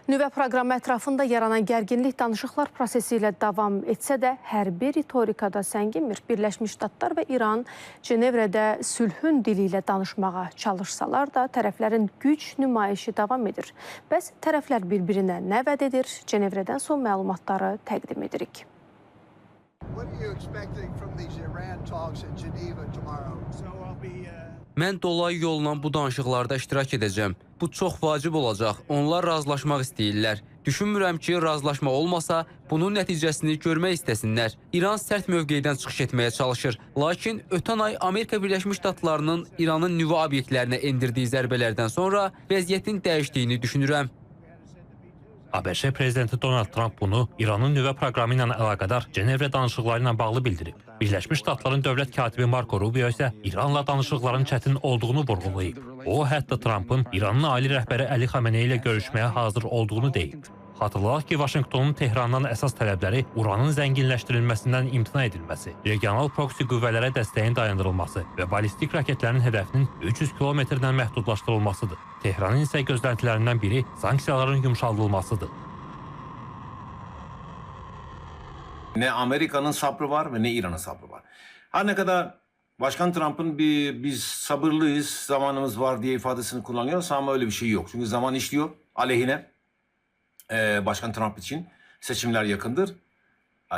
Nüvə proqramı ətrafında yaranan gərginlik danışıqlar prosesi ilə davam etsə də, hərbi ritorikada sənginmir. Birləşmiş Ştatlar və İran Cenevrədə sülhün dili ilə danışmağa çalışsalar da, tərəflərin güc nümayişi davam edir. Bəs tərəflər bir-birinə nə vəd edir? Cenevrədən son məlumatları təqdim edirik. Mən dolayı yolla bu danışıqlarda iştirak edəcəm. Bu çox vacib olacaq. Onlar razılaşmaq istəyirlər. Düşünmürəm ki, razılaşma olmasa, bunun nəticəsini görmək istəsinlər. İran sərt mövqedən çıxış etməyə çalışır. Lakin ötən ay Amerika Birləşmiş Ştatlarının İranın nüvə obyektlərinə endirdiyi zərbələrdən sonra vəziyyətin dəyişdiyini düşünürəm. ABŞ prezidenti Donald Trump bunu İranın nüvə proqramı ilə əlaqədar Cenevrə danışıqları ilə bağlı bildirib. Birləşmiş Ştatların dövlət katibi Marco Rubio isə İranla danışıqların çətin olduğunu vurğulayıb. O, hətta Trumpın İranın ali rəhbəri Əli Xamenei ilə görüşməyə hazır olduğunu deyib. Xatırladaq ki, Vaşinqtonun Tehrandan əsas tələbləri uranın zənginləşdirilməsindən imtina edilməsi, regional proksi qüvvələrə dəstəyin dayandırılması və balistik raketlərin hədəfinin 300 kilometrdən məhdudlaşdırılmasıdır. Tehranın isə gözləntilərindən biri sanksiyaların yumşaldılmasıdır. Ne Amerika'nın sabrı var ve ne İran'ın sabrı var. Her ne kadar Başkan Trump'ın biz sabırlıyız, zamanımız var diye ifadesini kullanıyorsa ama öyle bir şey yok. Çünkü zaman işliyor aleyhine. Başkan Trump için seçimler yakındır.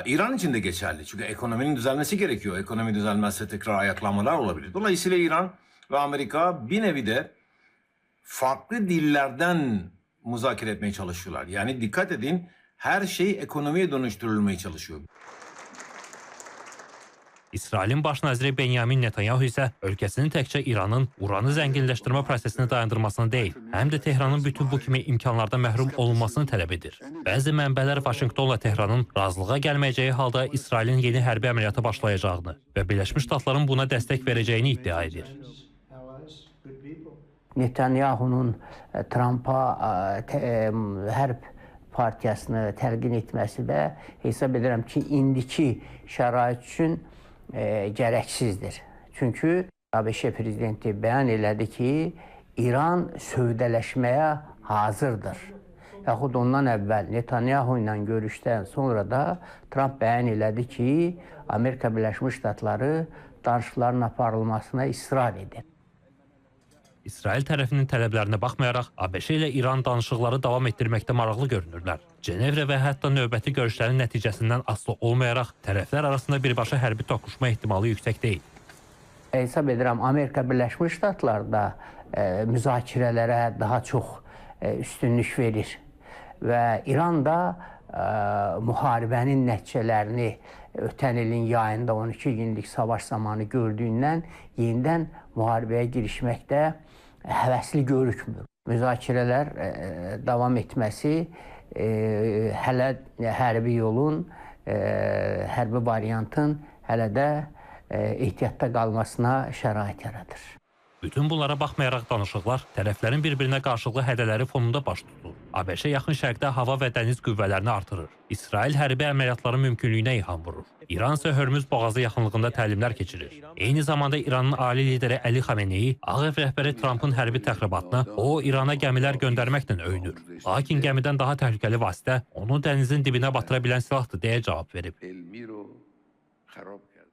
İran için de geçerli. Çünkü ekonominin düzelmesi gerekiyor. Ekonomi düzelmezse tekrar ayaklanmalar olabilir. Dolayısıyla İran ve Amerika bir nevi de farklı dillerden müzakere etmeye çalışıyorlar. Yani dikkat edin, her şey ekonomiye dönüştürülmeye çalışıyor. İsrailin baş naziri Benyamin Netanyahu isə ölkəsinin təkcə İranın uranı zənginləşdirmə prosesini dayandırmasını deyil, həm də Tehranın bütün bu kimi imkanlardan məhrum olunmasını tələb edir. Bəzi mənbələr Vaşinqtonla Tehranın razılığa gəlməyəcəyi halda İsrailin yeni hərbi əməliyyata başlayacağını və Birləşmiş Ştatların buna dəstək verəcəyini iddia edir. Netanyahunun Trump'a hərb partiyasını təlqin etməsi də hesab edirəm ki, indiki şərait üçün gərəksizdir. Çünki ABŞ prezidenti bəyan elədi ki, İran sövdələşməyə hazırdır. Yaxud ondan əvvəl Netanyahu ilə görüşdən sonra da Trump bəyan elədi ki, Amerika Birləşmiş Ştatları danışıqların aparılmasına israr edir. İsrail tərəfinin tələblərinə baxmayaraq, ABŞ ilə İran danışıqları davam etdirməkdə maraqlı görünürlər. Cenevrə və hətta növbəti görüşlərin nəticəsindən asılı olmayaraq, tərəflər arasında birbaşa hərbi toqquşma ehtimalı yüksək deyil. Hesab edirəm, Amerika Birləşmiş Ştatları da müzakirələrə daha çox üstünlük verir. Və İran da müharibənin nəticələrini ötən ilin yayında 12 günlük savaş zamanı gördüyündən yenidən müharibəyə girişməkdə həvəsli görükmür. Müzakirələr davam etməsi hələ hərbi yolun, hərbi variantın hələ də ehtiyatda qalmasına şərait yaradır. Bütün bunlara baxmayaraq danışıqlar tərəflərin bir-birinə qarşılıqlı hədələri fonunda baş tutur. ABŞ yaxın şərqdə hava və dəniz qüvvələrini artırır. İsrail hərbi əməliyyatların mümkünlüyünə ilham vurur. İran isə Hörmüz boğazı yaxınlığında təlimlər keçirir. Eyni zamanda İranın ali lideri Əli Xamenei Ağ Ev rəhbəri Trumpın hərbi təxribatına o İrana gəmilər göndərməklə öyünür. Lakin gəmidən daha təhlükəli vasitə onu dənizin dibinə batıra bilən silahdır deyə cavab verib.